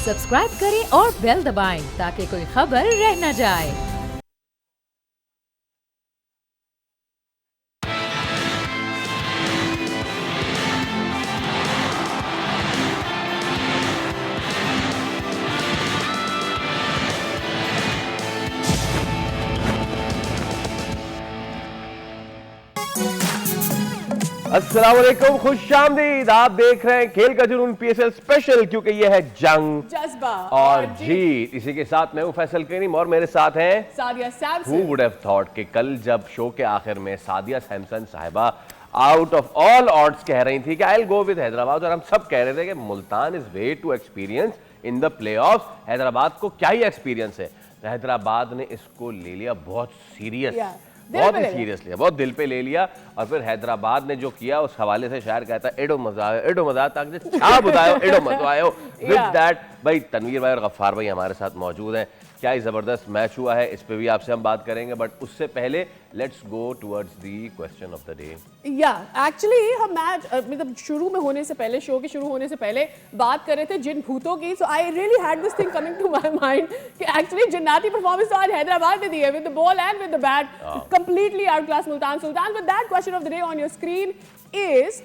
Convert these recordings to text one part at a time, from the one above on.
Subscribe करें और bell दबाएं ताकि कोई खबर रह न जाए। अस्सलाम वालेकुम, खुशामदीद। आप देख रहे हैं खेल का जुनून PSL स्पेशल, क्योंकि ये है जंग, जज्बा और जीत। इसी के साथ मैं हूं फैसल करीम और मेरे साथ हैं Sadia Samson. Who would have thought कि कल जब शो के आखिर में सादिया सैमसन साहिबा आउट ऑफ ऑल ऑड्स कह रही थी कि I will go with Hyderabad, और हम सब कह रहे थे कि Multan is way to experience in the playoffs. Hyderabad को क्या ही एक्सपीरियंस है। हैदराबाद ने इसको ले लिया बहुत सीरियस, बहुत ही सीरियस लिया, बहुत दिल पे ले लिया। और फिर हैदराबाद ने जो किया उस हवाले से शायर कहता है एडो मजा आयो, एडो मजा ताकि छा बुधायो, एडो मजा आयो। विद दैट भाई तनवीर भाई और गफ्फार भाई हमारे साथ मौजूद हैं। क्या ही जबरदस्त मैच हुआ है, इस पे भी आपसे हम बात करेंगे, बट उससे पहले let's go towards the question of the day. या एक्चुअली हम मैच मतलब शुरू में होने से पहले, शो के शुरू होने से पहले बात कर रहे थे जिन भूतों की। So I really had this thing coming to my mind कि एक्चुअली जन्नाती परफॉर्मेंस तो आज हैदराबाद ने दी है, with the ball and with the bat, completely outclass Multan Sultan. But that question of the day on your screen is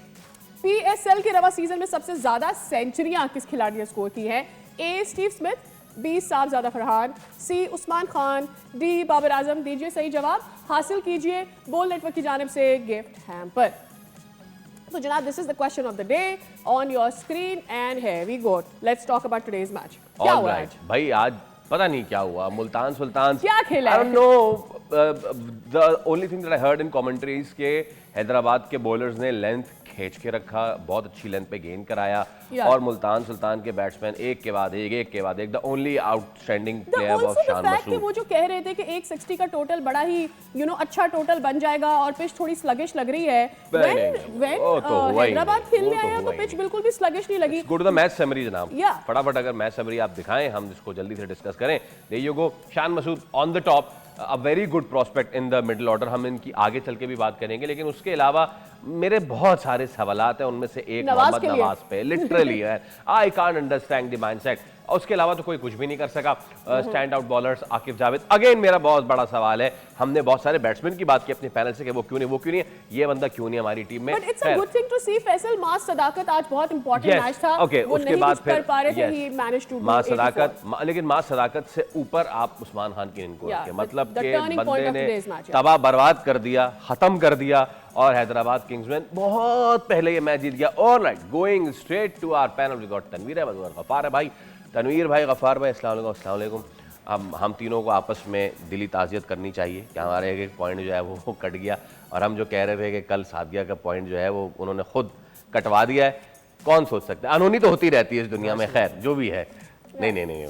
PSL के रवा season में सबसे ज्यादा सेंचुरियां किस खिलाड़ी ने स्कोर की है? A Steve Smith, B Sahibzada Farhan, C Usman Khan, D Babar Azam. दीजिए सही जवाब, हासिल कीजिए बोल नेटवर्क की जानिब से गिफ्ट हैम्पर। तो जनाब, this is the question of the day on your screen and here we go. Let's talk about today's match. क्या हुआ आज? भाई आज पता नहीं क्या हुआ, मुल्तान सुल्तान क्या खेला? I don't know, the only thing that I heard in commentaries के हैदराबाद के बॉलर्स ने लेंथ खींच के रखा, बहुत अच्छी लेंथ पे गेन कराया, और मुल्तान सुल्तान के बैट्समैन एक के बाद एक the only outstanding player was Shan Masood. वो जो कह रहे थे कि 160 का टोटल बड़ा ही अच्छा टोटल बन जाएगा और पिच थोड़ी स्लगिश लग रही है, व्हेन हैदराबाद खेलने आया तो पिच बिल्कुल भी स्लगिश नहीं लगी। Go to the match summary जनाब, फटाफट अगर मैच समरी आप दिखाएं, हम इसको जल्दी से डिस्कस करें। There you go, Shan Masood on the top, a very good prospect in the middle order. हम इनकी आगे चल के भी बात करेंगे, लेकिन उसके अलावा मेरे बहुत सारे सवालात हैं, उनमें से एक मोहम्मद नवाज पे लिटरली है। I can't understand the mindset. उसके अलावा तो कोई कुछ भी नहीं कर सका। Stand out bowlers Aqib Javed, again मेरा बहुत बड़ा सवाल है। हमने बहुत सारे बैट्समैन की बात की अपने पैनल से कि वो क्यों नहीं है, ये बंदा क्यों नहीं हमारी टीम में। But it's a good thing to see Faisal. Maaz Sadaqat आज बहुत इंपॉर्टेंट मैच था। ओके, उसके बाद फिर मास सदाकत, लेकिन मास सदाकत से ऊपर आप उस्मान खान की इनको रखें, मतलब कि बंदे ने तबाह बर्बाद कर दिया, खत्म कर दिया, और हैदराबाद किंग्समैन बहुत पहले ये मैच जीत गया। Alright, going straight to our panel, we got Tanveer Ahmed और गफ्फार है भाई। तनवीर भाई, गफ्फार भाई, अस्सलाम वालेकुम। अब हम तीनों को आपस में दिली ताज़ियत करनी चाहिए कि हमारा एक पॉइंट जो है वो कट गया, और हम जो कह रहे थे कि कल सादिया का पॉइंट जो है वो उन्होंने खुद कटवा दिया है। कौन सोच सकता है, अनहोनी तो होती रहती है इस दुनिया में, खैर जो भी है। नहीं,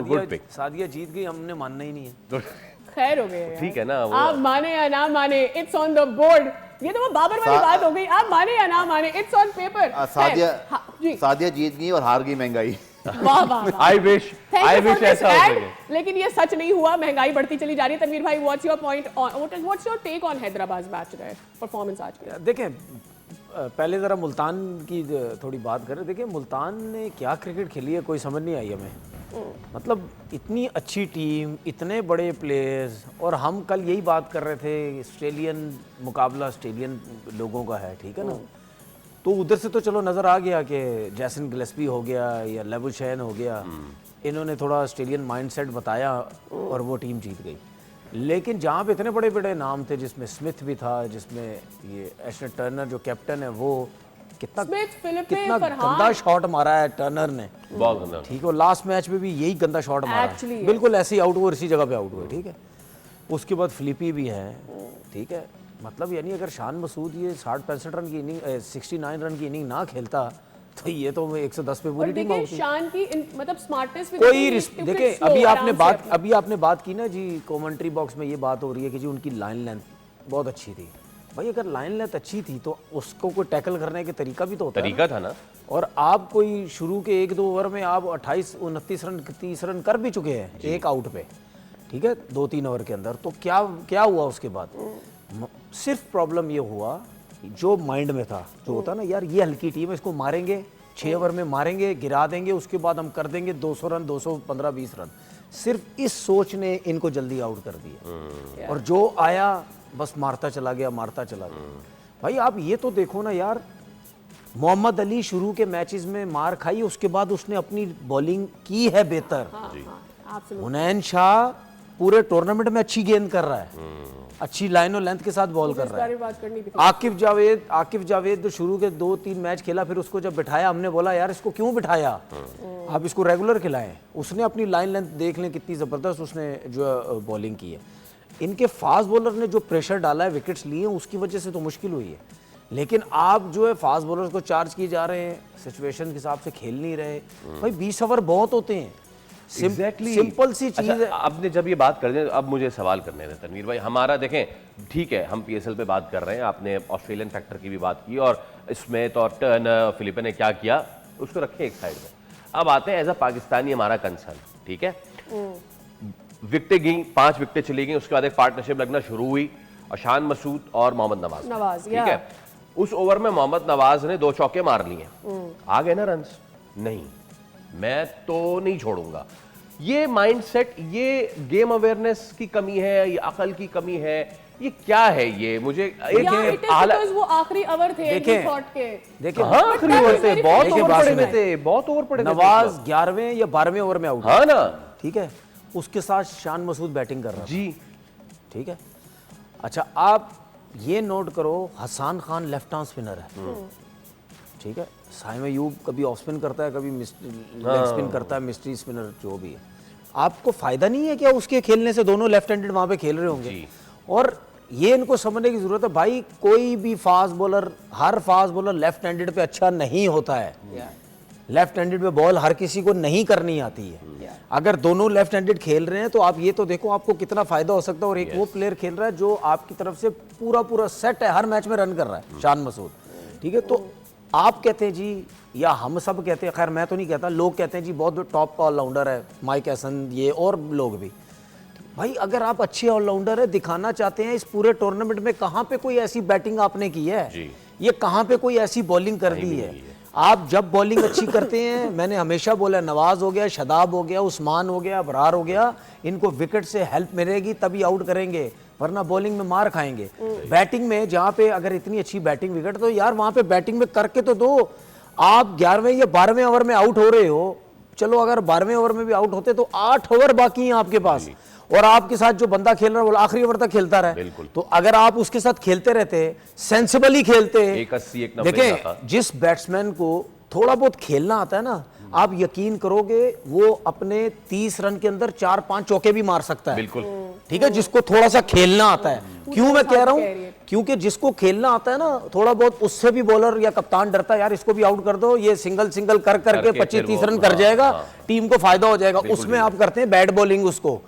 गुड पिक। सादिया जीत गई, हमने मानना ही नहीं है। खैर हो गए, ठीक है ना, आप माने या ना माने, इट्स ऑन द बोर्ड। ये तो वो बाबर वाली बात हो गई, आप माने या ना माने, इट्स ऑन पेपर। सादिया जीत गई और हार गई महंगाई। वाह वाह, आई विश ऐसा हो सके। लेकिन ये सच नहीं हुआ, महंगाई बढ़ती चली जा रही है। तनवीर भाई, what's your point on, what's your take on Hyderabad match performance आज की? देखें, पहले ज़रा मुल्तान की थोड़ी बात करें। देखिए, मुल्तान ने क्या क्रिकेट खेली है कोई समझ नहीं आई हमें। मतलब इतनी अच्छी टीम, इतने बड़े प्लेयर्स, और हम कल यही बात कर रहे थे, ऑस्ट्रेलियन मुकाबला ऑस्ट्रेलियन लोगों का है, ठीक है ना। तो उधर से तो चलो नज़र आ गया कि जैसन गिलेस्पी हो गया या लेबुशैन हो गया, इन्होंने थोड़ा ऑस्ट्रेलियन माइंडसेट बताया और वो टीम जीत गई। लेकिन जहाँ पे इतने बड़े बड़े नाम थे, जिसमें स्मिथ भी था, जिसमें ये एशले टर्नर जो कैप्टन है, वो कितना गंदा शॉट मारा है टर्नर ने, बहुत गंदा, ठीक है। लास्ट मैच में भी यही गंदा शॉट मारा है, बिल्कुल ऐसे ही आउट हुआ, इसी जगह पे आउट हुआ, ठीक है। उसके बाद फिलिपी भी है, ठीक है। मतलब यानी अगर शान मसूद ये 60-65 रन की इनिंग, 69 रन की इनिंग ना खेलता तो ये तो 110 पे पूरी टीम होती। शान की मतलब स्मार्टनेस भी कोई देखिए, अभी आपने बात की ना जी, कमेंट्री बॉक्स में ये बात हो रही है कि जी उनकी लाइन लेंथ बहुत अच्छी थी। भाई अगर लाइन लेंथ अच्छी थी तो उसको कोई टैकल करने का तरीका भी तो होता तरीका था ना। और आप कोई शुरू के 1-2 ओवर में आप 28-29 रन 30 रन कर भी चुके हैं एक आउट पे, ठीक है, 2-3 ओवर के अंदर। तो क्या हुआ उसके बाद? सिर्फ प्रॉब्लम ये हुआ जो माइंड में था, जो होता ना यार ये हल्की टीम है, इसको मारेंगे 6 ओवर में मारेंगे, गिरा देंगे, उसके बाद हम कर देंगे 200 रन, 215-20 रन। सिर्फ इस सोच ने इनको जल्दी आउट कर दिया और जो आया बस मारता चला गया, मारता चला गया। भाई आप ये तो देखो ना यार, मोहम्मद अली शुरू के मैचेस में मार खाई, उसके बाद उसने अपनी बॉलिंग की है बेहतर। हुनैन शाह पूरे टूर्नामेंट में अच्छी गेंद कर रहा है, अच्छी लाइन और लेंथ के साथ बॉल कर रहा है। आकिफ जावेद तो शुरू के 2-3 मैच खेला, फिर उसको जब बिठाया हमने बोला यार इसको क्यों बिठाया, आप इसको रेगुलर खिलाएं। उसने अपनी लाइन लेंथ देख लें कितनी ज़बरदस्त उसने जो बॉलिंग की है। इनके फास्ट बॉलर ने जो प्रेशर डाला है, विकेट्स लिए, उसकी वजह से तो मुश्किल हुई है। लेकिन आप जो है फास्ट बॉलर्स को चार्ज किए जा रहे हैं, सिचुएशन के हिसाब से खेल नहीं रहे। भाई 20 ओवर बहुत होते हैं, सिंपल सी चीज है। आपने जब ये बात कर दी, अब मुझे सवाल करने दें तनवीर भाई। हमारा देखें, ठीक है हम पीएसएल पे बात कर रहे हैं, आपने ऑस्ट्रेलियन फैक्टर की भी बात की और स्मिथ और टर्नर, फिलिपे ने क्या किया उसको रखें एक साइड में। अब आते हैं एज अ पाकिस्तानी हमारा कंसर्न, ठीक है। विकेटें गई, 5 विकेटें चली गई, उसके बाद एक पार्टनरशिप लगना शुरू हुई, अशान मसूद और मोहम्मद नवाज, ठीक है। उस ओवर में मोहम्मद नवाज ने 2 चौके मार लिए, आ गए ना रन्स, नहीं मैं तो नहीं छोड़ूंगा। ये माइंडसेट, ये गेम अवेयरनेस की कमी है, ये अकल की कमी है, ये क्या है? ये मुझे वो आखिरी ओवर थे, देखिए आखिरी ओवर थे, बहुत ओवर पड़े हुए थे, बहुत ओवर पड़े थे। नवाज 11वें या 12वें ओवर में आउट, हाँ ना, ठीक है। उसके साथ शान मसूद बैटिंग कर रहा जी, ठीक है। अच्छा आप ये नोट करो, Hasan Khan left arm spinner है, ठीक है। साइम अयूब कभी ऑफ स्पिन करता है, कभी लेग स्पिन करता है, मिस्ट्री स्पिनर जो भी है। आपको फायदा नहीं है क्या उसके खेलने से? दोनों लेफ्ट हैंडेड वहां पे खेल रहे होंगे। और ये इनको समझने की जरूरत है भाई, कोई भी फास्ट बॉलर, हर फास्ट बॉलर लेफ्ट हैंडेड पे अच्छा नहीं होता है। लेफ्ट हैंडेड पे बॉल हर किसी को नहीं करनी आती है। अगर दोनों लेफ्ट हैंडेड खेल रहे हैं तो आप ये तो देखो आपको कितना फायदा हो सकता है। और एक वो प्लेयर खेल रहा है जो आपकी तरफ से पूरा सेट है, हर मैच में रन कर रहा है, शान मसूद, ठीक है। तो आप कहते हैं जी, या हम सब कहते हैं, खैर मैं तो नहीं कहता, लोग कहते हैं जी बहुत टॉप ऑलराउंडर है माइक हैसन, ये और लोग भी। भाई अगर आप अच्छे ऑलराउंडर है, दिखाना चाहते हैं इस पूरे टूर्नामेंट में कहाँ पे कोई ऐसी बैटिंग आपने की है, ये कहाँ पे कोई ऐसी बॉलिंग कर दी है। आप जब बॉलिंग अच्छी करते हैं, मैंने हमेशा बोला, नवाज हो गया, शदाब हो गया, उस्मान हो गया, अबरार हो गया, इनको विकेट से हेल्प मिलेगी तभी आउट करेंगे, वरना बॉलिंग में मार खाएंगे। बैटिंग में जहाँ पे अगर इतनी अच्छी बैटिंग विकेट, तो यार वहाँ पे बैटिंग में करके तो दो। आप 11वें या 12वें ओवर में आउट हो रहे हो, चलो अगर 12वें ओवर में भी आउट होते तो 8 ओवर बाकी हैं आपके पास, और आपके साथ जो बंदा खेल रहा है वो आखिरी ओवर तक खेलता रहे। तो अगर आप उसके साथ खेलते रहते, सेंसिबली खेलते, देखें जिस बैट्समैन को थोड़ा बहुत खेलना आता है ना, आप यकीन करोगे वो अपने 30 रन के अंदर 4-5 चौके भी मार सकता है, बिल्कुल, ठीक है, जिसको थोड़ा सा खेलना आता है। क्यों मैं कह रहा हूं? क्योंकि जिसको खेलना आता है ना थोड़ा बहुत, उससे भी बॉलर या कप्तान डरता है, यार इसको भी आउट कर दो, ये सिंगल कर करके 25-30 रन कर जाएगा, टीम को फायदा हो जाएगा। उसमें आप करते हैं बैट बॉलिंग, उसको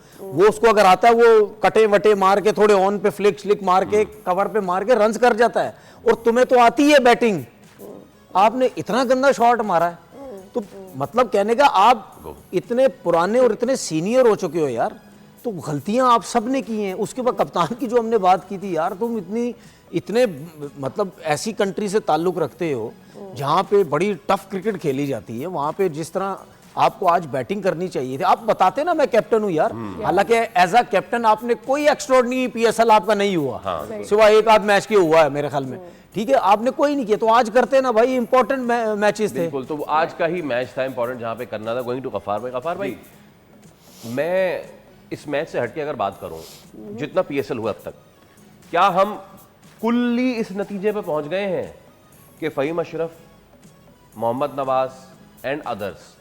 अगर आता है वो कटे वटे मार के, थोड़े ऑन पे फ्लिक स्लिक मार के, कवर पे मार के रन कर जाता है। और तुम्हें तो आती है बैटिंग, आपने इतना गंदा शॉट मारा है। तो मतलब कहने का आप इतने पुराने और इतने सीनियर हो चुके हो यार, तो गलतियां आप सब ने की हैं। उसके बाद कप्तान की जो हमने बात की थी, यार तुम इतने मतलब ऐसी कंट्री से ताल्लुक रखते हो जहां पे बड़ी टफ क्रिकेट खेली जाती है, वहां पे जिस तरह आपको आज बैटिंग करनी चाहिए थी। आप बताते ना मैं कैप्टन हूं यार, हालांकि एज अ कैप्टन आपने कोई एक्स्ट्राऑर्डिनरी पीएसएल आपका नहीं हुआ, सिवाय एक आध मैच के हुआ है मेरे ख्याल में, ठीक है, आपने कोई नहीं किया। तो आज करते ना भाई, इंपॉर्टेंट मैचेस थे। बिल्कुल, तो आज का ही मैच था इंपॉर्टेंट, जहां पे करना था। गोइंग टू गफार भाई, मैं इस मैच से हटके अगर बात करूं, जितना पीएसएल हुआ अब तक, क्या हम कुल्ली इस नतीजे पे पहुंच गए हैं कि फहीम अशरफ, मोहम्मद नवाज एंड अदर्स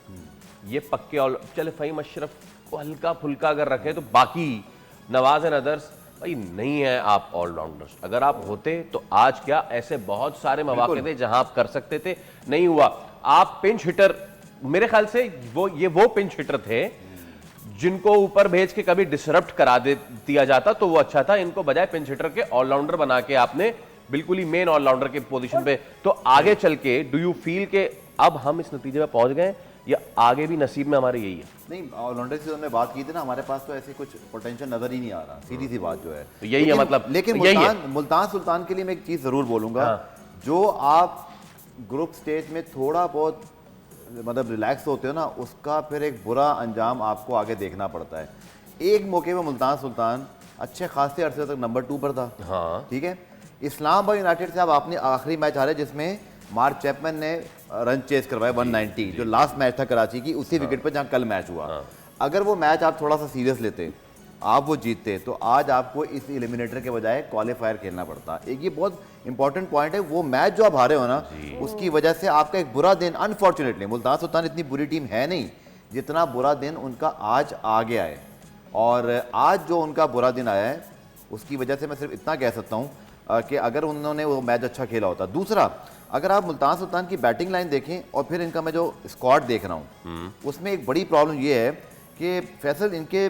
ये पक्के ऑल, चले फहीम अशरफ को हल्का फुल्का अगर रखे तो बाकी नवाज एंड अदर्स भाई नहीं है आप ऑलराउंडर्स। अगर आप होते तो आज क्या ऐसे बहुत सारे मौके थे जहां आप कर सकते थे, नहीं हुआ। आप पिंच हिटर, मेरे ख्याल से वो पिंच हिटर थे जिनको ऊपर भेज के कभी डिसरप्ट करा दिया जाता तो वो अच्छा था। इनको बजाय पिंच हिटर के ऑलराउंडर बना के आपने बिल्कुल ही मेन ऑलराउंडर के पोजीशन पे, तो आगे चल के डू यू फील के अब हम इस नतीजे में पहुंच गए या आगे भी नसीब में हमारे यही है? नहीं, ऑलराउंडर से हमने बात की थी ना, हमारे पास तो ऐसे कुछ पोटेंशियल नजर ही नहीं आ रहा, सीधी सी बात जो है, तो यही है मतलब। लेकिन मुल्तान सुल्तान के लिए मैं एक चीज जरूर बोलूंगा, जो आप ग्रुप स्टेज में थोड़ा बहुत मतलब रिलैक्स होते हो ना, उसका फिर एक बुरा अंजाम आपको आगे देखना पड़ता है। एक मौके में मुल्तान सुल्तान अच्छे खासे अरसे तक नंबर 2 पर था, हाँ ठीक है। इस्लामाबाद यूनाइटेड से अब आपने आखिरी मैच हारे जिसमें मार्क चैपमैन ने रन चेस करवाए 190, जो लास्ट मैच था कराची की, उसी विकेट पर जहाँ कल मैच हुआ। अगर वो मैच आप थोड़ा सा सीरियस लेते, आप वो जीतते, तो आज आपको इस एलिमिनेटर के बजाय क्वालिफायर खेलना पड़ता। एक ये बहुत इंपॉर्टेंट पॉइंट है, वो मैच जो आप हारे हो ना, उसकी वजह से आपका एक बुरा दिन, अनफॉर्चुनेटली मुल्तान सुल्तान इतनी बुरी टीम है नहीं जितना बुरा दिन उनका आज आ गया है। और आज जो उनका बुरा दिन आया है उसकी वजह से मैं सिर्फ इतना कह सकता हूँ कि अगर उन्होंने वो मैच अच्छा खेला होता। दूसरा, अगर आप मुल्तान सुल्तान की बैटिंग लाइन देखें और फिर इनका मैं जो स्क्वाड देख रहा हूँ, उसमें एक बड़ी प्रॉब्लम ये है कि फैसल इनके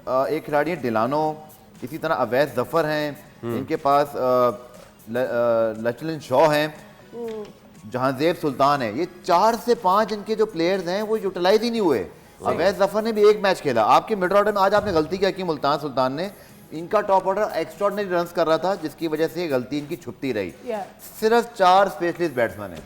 एक खिलाड़ी हैं डिलानो, इसी तरह अवैध जफर हैं, इनके पास लचलन शॉ हैं, जहांजेब सुल्तान है। ये 4 से 5 इनके जो प्लेयर्स हैं वो यूटिलाइज ही नहीं हुए। अवैध जफर ने भी एक मैच खेला। आपके मिड ऑर्डर में आज आपने गलती क्या की मुल्तान सुल्तान ने, इनका टॉप ऑर्डर एक्स्ट्राऑर्डिनरी रन्स कर रहा था जिसकी वजह से गलती इनकी छुपती रही। सिर्फ 4 स्पेशलिस्ट बैट्समैन हैं।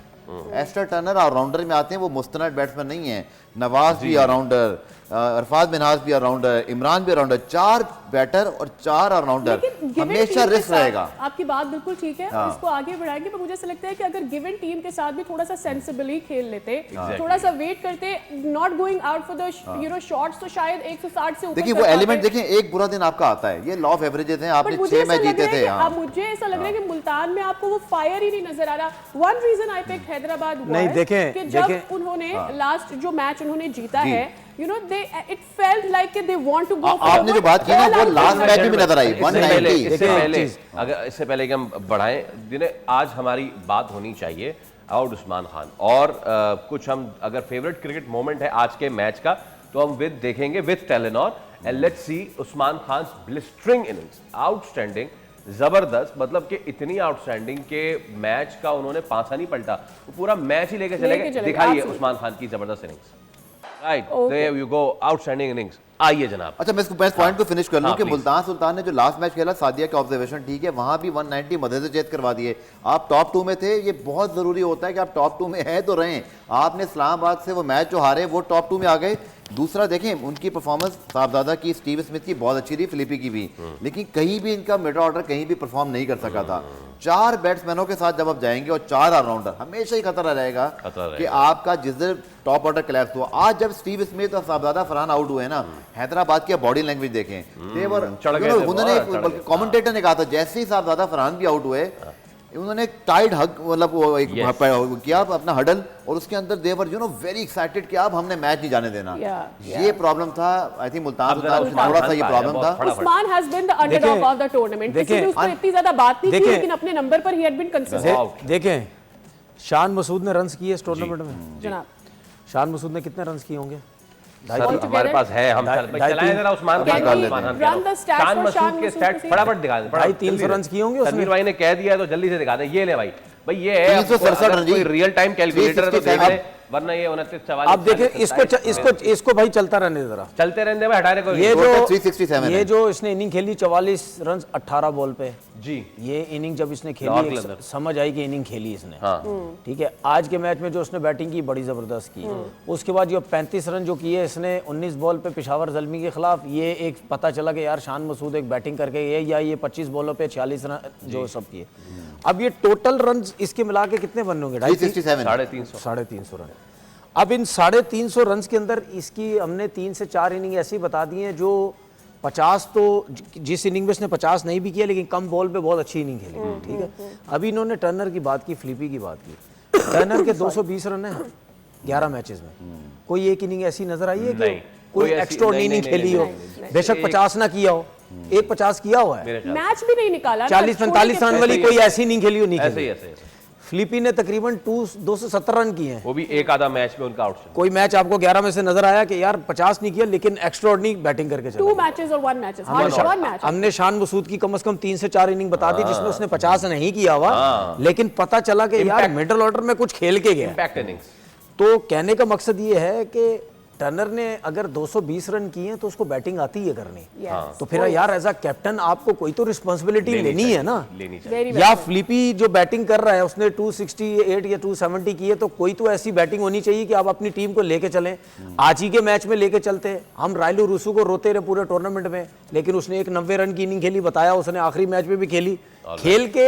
एस्टर टर्नर ऑलराउंडर में आते हैं, वो मुस्तनद बैट्समैन नहीं है। नवाज भी ऑलराउंडर, अरफात बिनाज भी ऑलराउंडर, इमरान भी ऑलराउंडर। 4 बैटर और 4 ऑलराउंडर, हमेशा रिस्क रहेगा। आपकी बात बिल्कुल ठीक है, और इसको आगे बढ़ाएंगे, पर मुझे ऐसा लगता है कि अगर गिवन टीम के साथ भी थोड़ा सा सेंसिबली खेल लेते, थोड़ा सा वेट करते, not going out for the shots, तो शायद 160 से ऊपर। देखिए वो एलिमेंट देखें, एक बुरा दिन आपका आता है, ये लॉ ऑफ एवरेजेस हैं, आपने 6 मैच जीते थे। मुझे ऐसा लग रहा है कि मुल्तान में आपको वो फायर ही नहीं नजर आ रहा। One reason I pick Hyderabad नहीं, देखें कि जब उन्होंने लास्ट जो मैच उन्होंने जीता है, you know they it felt like they want to go for आपने जो बात की ना, वो लास्ट मैच में नजर आई 190। इससे पहले कि हम बढ़ाएं दिने, आज हमारी बात होनी चाहिए आउट उस्मान खान, और कुछ हम अगर फेवरेट क्रिकेट मोमेंट है आज के मैच का तो हम देखेंगे with Telenor, and let's see Usman Khan blistering innings, outstanding, जबरदस्त। मतलब कि इतनी आउटस्टैंडिंग के मैच का उन्होंने पांसा नहीं पलटा, वो पूरा मैच ही लेके चले गए। दिखाइए उस्मान खान की जबरदस्त innings. Right, there you go, outstanding innings. आइए जनाब। अच्छा, मैं इसको पॉइंट को फिनिश कर लूं कि मुल्तान सुल्तान ने जो लास्ट मैच खेला, सादिया के ऑब्जर्वेशन ठीक है, वहां भी 190 मदद से चेत करवा दिए। आप टॉप 2 में थे, ये बहुत जरूरी होता है कि आप टॉप 2 में हैं तो रहें। आपने इस्लामाबाद से वो मैच जो हारे, वो टॉप 2 में आ गए। दूसरा देखें, उनकी परफॉर्मेंस साहबजादा की, स्टीव स्मिथ की बहुत अच्छी रही, फिलिपी की भी, लेकिन कहीं भी इनका मिड ऑर्डर कहीं भी परफॉर्म नहीं कर सका था। 4 बैट्समैनों के साथ जब आप जाएंगे और 4 ऑलराउंडर, हमेशा ही खतरा रहेगा कि आपका जिस दिन टॉप ऑर्डर क्लैप्स हुआ। आज जब स्टीव स्मिथ और साहबजादा फरहान आउट हुए ना, हैदराबाद की बॉडी लैंग्वेज देखें, उन्होंने कमेंटेटर ने कहा था जैसे ही साहबजादा फरहान भी आउट हुए, उन्होंने टाइड हग, मतलब वो एक किया अपना हडल, और उसके अंदर देवर वेरी एक्साइटेड कि अब हमने मैच नहीं जाने देना। ये प्रॉब्लम था, आई थिंक मुल्तान थोड़ा सा ये प्रॉब्लम था। Usman has been the underdog of the tournament, किसी ने उसको इतनी ज्यादा बात नहीं की, लेकिन अपने नंबर पर ही हैड बीन कंसिस्टेंट। देखें, शान मसूद ने रन्स किए इस टूर्नामेंट में। जनाब, शान मसूद ने कितने रन्स किए होंगे? हमारे पास है, हम चलाएं जरा उस्मान खान, शान मसूद के स्टैट्स फटाफट दिखा दें। 300 रन किए होंगे। समीर भाई ने कह दिया तो जल्दी से दिखा दें। ये ले भाई, ये है 367 रन जी, रियल टाइम कैलकुलेटर तो देख ले, वरना ये 29 44। अब देखिए इसको भाई चलता रहने जरा, चलते रहने भाई, हटाने को। ये जो इसने इनिंग खेली 44 रन 18 बॉल पे जी, ये इनिंग जब इसने खेली समझ आई कि इनिंग खेली इसने। ठीक है, आज के मैच में जो उसने बैटिंग की बड़ी जबरदस्त की, उसके बाद जो 35 रन जो किए इसने 19 बॉल पे पेशावर ज़ल्मी के खिलाफ, ये एक पता चला कि यार शान मसूद एक बैटिंग करके ये 25 बॉलों पे 46 रन जो सब किए। अब ये टोटल रन इसके मिला के कितने बन होंगे? 350 रन। अब इन 350 रन के अंदर इसकी हमने 3 से 4 इनिंग ऐसी बता दी हैं जो 50, तो जिस इनिंग में इसने 50 नहीं भी किया, लेकिन कम बॉल पे बहुत अच्छी इनिंग खेली। ठीक है, अभी इन्होंने टर्नर की बात की, फिलिपी की बात की। टर्नर के 220 रन है 11 मैचेस में। कोई एक इनिंग ऐसी नजर आई है कि कोई एक्स्ट्राऑर्डिनरी खेली हो, बेशक 50 ना किया हो, एक 50 किया हुआ है, मैच भी नहीं निकाला, 40-45 रन वाली कोई ऐसी नहीं खेली हो, नहीं खेली। फिलिपी ने तकरीबन 270 रन किए हैं, वो भी एक आधा मैच में उनका आउट। कोई मैच आपको 11 में से नजर आया कि यार 50 नहीं किया लेकिन एक्स्ट्राऑर्डिनरी बैटिंग करके चला? 2 मैचेस और 1 मैच। हमने शान मसूद की कम से कम 3 से 4 इनिंग बता दी जिसमें उसने 50 नहीं किया हुआ, लेकिन पता चला कि यार मिडिल ऑर्डर में कुछ खेल के गया। तो कहने का मकसद ये है कि टर्नर ने अगर 220 रन किए हैं तो उसको बैटिंग आती है करनी। Yes. तो फिर यार एज अ कैप्टन आपको कोई तो रिस्पॉन्सिबिलिटी लेनी है ना। लेनी चाहिए। Very या फ्लिपी जो बैटिंग कर रहा है उसने 268 या 270 की है, तो कोई तो ऐसी बैटिंग होनी चाहिए कि आप अपनी टीम को लेके चलें। आज ही के मैच में लेके चलते हैं हम। रायलू रूसू को रोते रहे पूरे टूर्नामेंट में, लेकिन उसने एक 90 रन की इनिंग खेली, बताया उसने आखिरी मैच में भी खेली। खेल के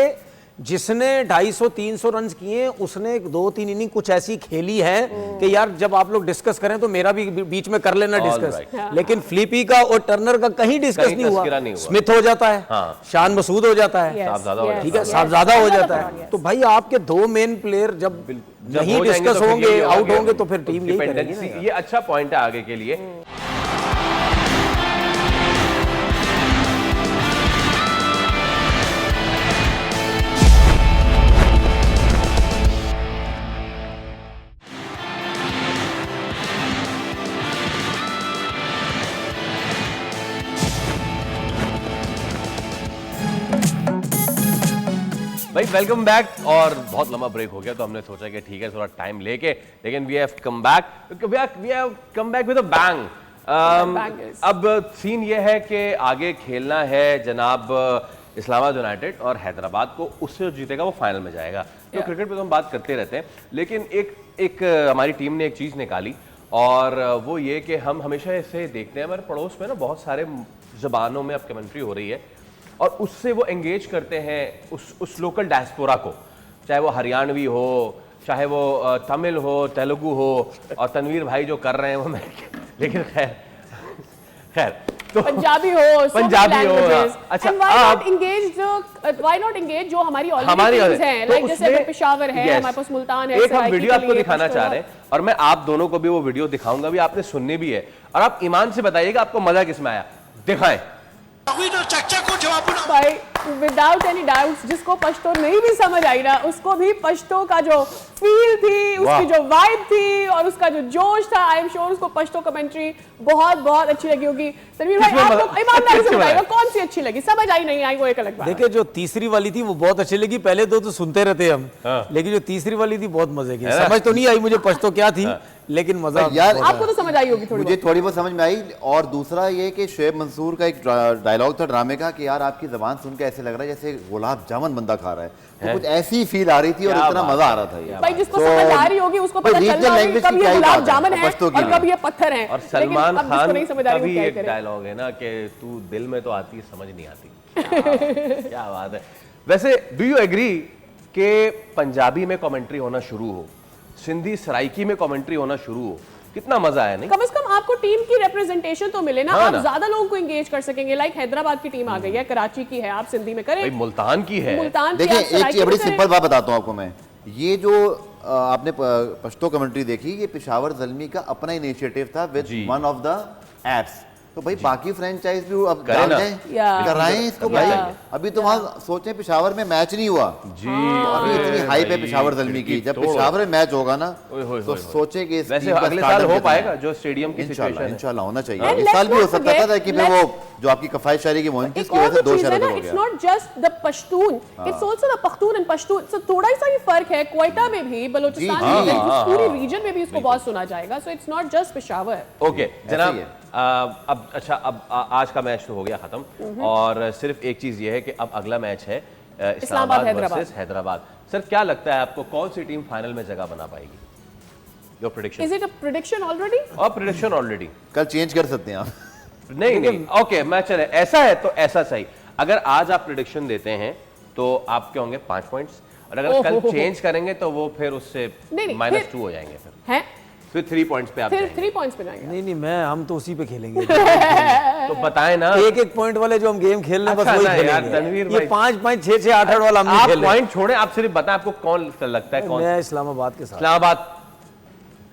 जिसने 250-300 रन किए उसने 2-3 इनिंग कुछ ऐसी खेली है कि यार जब आप लोग डिस्कस करें तो मेरा भी बीच में कर लेना डिस्कस। लेकिन फ्लिपी का और टर्नर का कहीं डिस्कस नहीं हुआ। स्मिथ हो जाता है, शान मसूद हो जाता है, ठीक है, साहबजादा हो जाता है। तो भाई आपके दो मेन प्लेयर जब नहीं डिस्कस होंगे, आउट होंगे, तो फिर टीम यही करेगी ना। ये अच्छा पॉइंट है आगे के लिए। भाई वेलकम बैक। और बहुत लंबा ब्रेक हो गया तो हमने सोचा कि ठीक है थोड़ा टाइम लेके, लेकिन we have come back with a bang. अब सीन ये है कि आगे खेलना है जनाब इस्लामाबाद यूनाइटेड और हैदराबाद को, उससे जो जीतेगा वो फाइनल में जाएगा। तो क्रिकेट पे तो हम बात करते रहते हैं, लेकिन एक हमारी टीम ने एक चीज़ निकाली और वो ये कि हम हमेशा इसे देखते हैं, हमारे पड़ोस में ना बहुत सारे ज़बानों में अब कमेंट्री हो रही है और उससे वो एंगेज करते हैं उस लोकल डायस्पोरा को, चाहे वो हरियाणवी हो, चाहे वो तमिल हो, तेलुगु हो, और तनवीर भाई जो कर रहे हैं वो मैं लेकिन खैर तो पंजाबी हो, पंजाबी हो। अच्छा, why not engage जो हमारी ऑलरेडी हैं, लाइक जैसे पेशावर है, हमारे पास मुल्तान है। एक हम वीडियो आपको दिखाना चाह रहे हैं और मैं आप दोनों को भी वो वीडियो दिखाऊंगा भी, आपने सुननी भी है और आप ईमान से बताइएगा आपको मजा किसमें आया। दिखाएं भाई, विदाउट एनी डाउट्स। जिसको पश्तो नहीं भी समझ आई ना, उसको भी पश्तो का जो फील थी, उसकी जो वाइब थी और उसका जो जोश था, आई एम श्योर उसको पश्तो कमेंट्री बहुत बहुत अच्छी लगी होगी। तनवीर भाई आपको ईमानदारी से बताइएगा कौन सी अच्छी लगी? समझ आई नहीं आई वो एक अलग बात। देखिए जो तीसरी वाली थी वो बहुत अच्छी लगी, पहले दो तो सुनते रहते हम, लेकिन जो तीसरी वाली थी बहुत मजे की। समझ तो नहीं आई मुझे पश्तो क्या थी, लेकिन मजा यार आपको तो समझ आई होगी, मुझे थोड़ी बहुत समझ में आई। और दूसरा ये कि शुएब मंसूर का एक डायलॉग था ड्रामे का कि यार आपकी जबान सुन के ऐसे लग रहा है जैसे गुलाब जामुन बंदा खा रहा है, तो कुछ ऐसी फील आ रही थी और इतना मजा आ रहा था ये। भाई जिसको समझ आ रही होगी उसको पता चल रहा है कि कब ये गुलाब जामुन है और कब ये पत्थर है। और सलमान खान का भी एक डायलॉग है ना कि तू दिल में तो आती समझ नहीं आती। क्या बात है। वैसे डू यू एग्री कि पंजाबी में कमेंट्री होना शुरू हो, सिंधी सराइकी में कमेंट्री होना शुरू हो, कितना मजा आया नहीं? कम से कम आपको टीम की रिप्रेजेंटेशन तो मिले ना, आप ज्यादा लोगों को एंगेज कर सकेंगे। लाइक हैदराबाद की टीम आ गई है, कराची की है, आप सिंधी में करें, भाई मुल्तान की है। देखिए एक चीज बड़ी सिंपल बात बताता हूँ आपको मैं, ये जो आपने पश्तो कमेंट्री देखी, ये पेशावर ज़ल्मी का अपना इनिशिएटिव था with one of the apps. तो भाई बाकी फ्रेंचाइज भी अब कराएं इसको भाई। अभी तो वहाँ सोचें पेशावर में मैच नहीं हुआ जी, अभी इतनी हाइप है पेशावर ज़ल्मी की, जब पेशावर में मैच होगा ना तो सोचे कि वैसे अगले साल हो पाएगा जो स्टेडियम की सिचुएशन है। इंशाल्लाह होना चाहिए। इस साल भी हो सकता था कि फिर वो जो आपकी कफायत शायरी की मुहिम थी इसकी वजह से 2 शहरों में हो गया। It's not just the Pashtun, it's also the Pakhtun and Pashtun. So थोड़ा सा ही फर्क है। क्वेटा में भी, बलूचिस्तान में भी, पूरी रीजन में भी इसको बहुत सुना जाएगा। So it's not just Peshawar. Okay जनाब, अब अच्छा, अब आज का मैच तो हो गया खत्म और सिर्फ एक चीज ये है कि अब अगला मैच है इस्लामाबाद वर्सेस हैदराबाद। सर क्या लगता है आपको कौन सी टीम फाइनल में जगह बना पाएगी? Your prediction. Is it a prediction already? और प्रेडिक्शन ऑलरेडी कल चेंज कर सकते हैं आप। नहीं ओके मैं चले, ऐसा है तो ऐसा सही। अगर आज आप प्रेडिक्शन देते हैं तो आपके होंगे 5 पॉइंट्स और अगर कल चेंज करेंगे तो वो फिर उससे -2 हो जाएंगे फिर 3 पॉइंट्स पे आप फिर 3 पॉइंट्स पे जाएंगे। नहीं मैं हम तो उसी पे खेलेंगे। तो बताएं ना, एक पॉइंट वाले जो हम गेम खेल रहे हैं बस वही खेलेंगे। ये 5-5 6-6 8-8 वाला हम नहीं खेल रहे। पॉइंट छोड़े, आप सिर्फ बताएं आपको कौन लगता है? कौन? मैं इस्लामाबाद के साथ। इस्लामाबाद,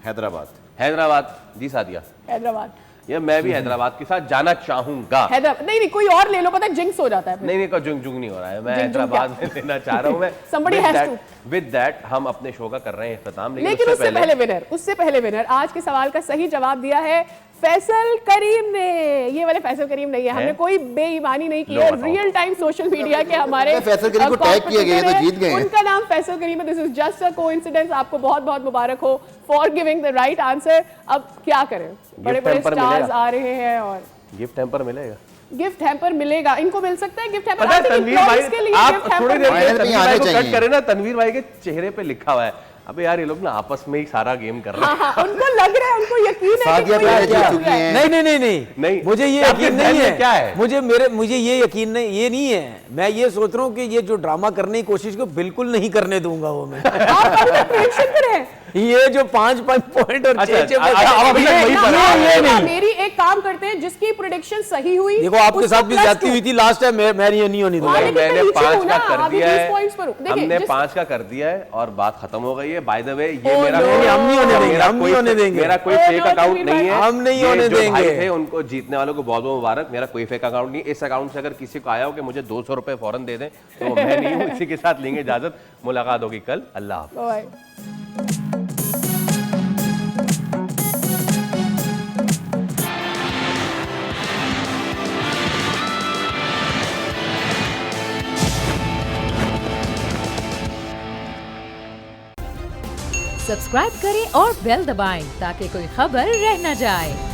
हैदराबाद। हैदराबाद जी सादिया। हैदराबाद। या मैं भी हैदराबाद के साथ जाना चाहूंगा। हैदराबाद नहीं, कोई और ले लो, पता है जिंक्स हो जाता है फिर। नहीं कोई जुंग नहीं हो रहा है, मैं जिंग हैदराबाद में लेना चाह रहा हूँ मैं। Somebody has to. With that हम अपने शो का कर रहे हैं इख्तिताम, लेकिन उससे पहले विनर आज के सवाल का सही जवाब दिया है फैसल करीम ने। ये वाले फैसल करीम नहीं है, हमने कोई बेईमानी नहीं की है। रियल टाइम सोशल मीडिया के हमारे फैसल करीम को टैग किया गया है तो जीत गए। उनका नाम फैसल करीम है। This is just a coincidence. आपको बहुत बहुत मुबारक हो for giving the right answer. अब क्या करें, बड़े बड़े स्टार्स आ रहे हैं और गिफ्ट हैम्पर मिलेगा। गिफ्ट हैम्पर मिलेगा, इनको मिल सकता है गिफ्ट हैम्पर। पता है तनवीर भाई, के लिए आप गिफ्ट थोड़ी हैम्पर देर तनवीर भाई को कट करें ना, तनवीर भाई के चेहरे पे लिखा हुआ है अबे यार ये लोग ना आपस में ही सारा गेम कर रहे हैं। हाँ, उनको लग रहा है, उनको यकीन है कि सादिया कोई पहले जीत जीत चुकी गया है। हैं। नहीं, मुझे ये यकीन नहीं है। क्या है? मुझे ये यकीन नहीं, ये नहीं है। मैं ये सोच रहा हूँ कि ये जो ड्रामा करने की कोशिश को बिल्कुल नहीं करने दूंगा वो मैं। आप अभी तक प्रेडिक्शन कर रहे हैं। ये जो 5-5 पॉइंट और 6-6 मेरी एक काम करते हैं, जिसकी प्रेडिक्शन सही हुई देखो आपके साथ भी ज्यादती हुई थी लास्ट टाइम, मैं नहीं होनी दूंगा। मैंने 5 का कर दिया है, हमने देखिए 5 का कर दिया है और बात खत्म हो गई है। बाय द वे ये मेरा हम नहीं होने देंगे। मेरा कोई फेक अकाउंट नहीं है, हम नहीं होने जो भाई देंगे। थे उनको जीतने वालों को बहुत बहुत मुबारक। मेरा कोई फेक अकाउंट नहीं। इस अकाउंट से अगर किसी को आया हो कि मुझे 200 रुपए फौरन दे दें तो मैं नहीं हूँ। इसी के साथ लेंगे इजाजत, मुलाकात होगी कल। अल्लाह हाफ़िज़। सब्सक्राइब करें और बेल दबाएं ताकि कोई खबर रह न जाए।